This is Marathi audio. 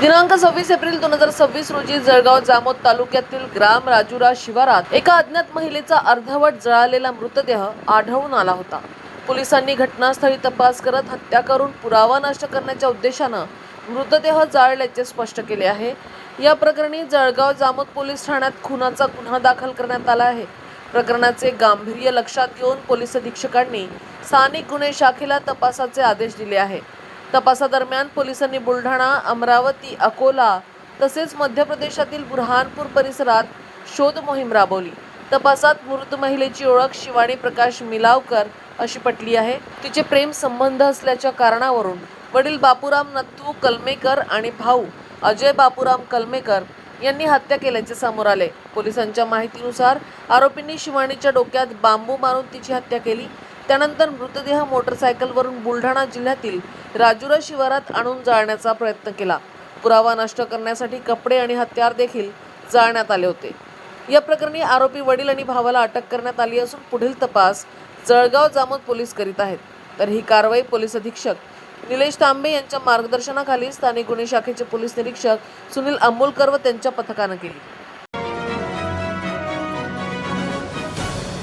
दिनांक 26 एप्रिल 2026 रोजी जळगाव जामोद तालुक्यातील ग्राम राजुरा शिवारात एका अज्ञात महिलेचा अर्धवट जळालेला मृतदेह आढळून आला होता। पोलिसांनी घटनास्थळी तपास करत हत्या करून पुरावा नष्ट करण्याच्या उद्देशाने मृतदेह जाळल्याचे स्पष्ट केले आहे। या प्रकरणी जळगाव जामोद पोलीस ठाण्यात खुनाचा गुन्हा दाखल करण्यात आला आहे। प्रकरणाचे गांभीर्य लक्षात घेऊन पोलीस अधीक्षकांनी स्थानिक गुन्हे शाखेला तपासाचे आदेश दिले आहे। तपासादरम्यान पोलिसांनी बुलढाणा, अमरावती, अकोला तसेच मध्य प्रदेशातील बुरहानपूर परिसरात शोध मोहीम राबवली। तपासात मृत महिलेची ओळख शिवानी प्रकाश मिलावकर अशी पटली आहे। तिचे प्रेम संबंध असल्याच्या कारणावरून वडील बापूराम नथू कलमेकर आणि भाऊ अजय बापूराम कलमेकर यांनी हत्या केल्याचे समोर आले। पोलिसांच्या माहितीनुसार आरोपींनी शिवानीच्या डोक्यात बांबू मारून तिची हत्या केली। त्यानंतर मृतदेह मोटरसायकलवरून बुलढाणा जिल्ह्यातील राजुरा शिवारात आणून जाळण्याचा प्रयत्न केला। पुरावा नष्ट करण्यासाठी कपडे आणि हत्यार देखील जाळण्यात आले होते। या प्रकरणी आरोपी वडील आणि भावाला अटक करण्यात आली असून पुढील तपास जळगाव जामोद पोलीस करीत आहेत। तर ही कारवाई पोलीस अधीक्षक निलेश तांबे यांच्या मार्गदर्शनाखाली स्थानिक गुन्हे शाखेचे पोलीस निरीक्षक सुनील अंबुलकर व त्यांच्या पथकाने केली।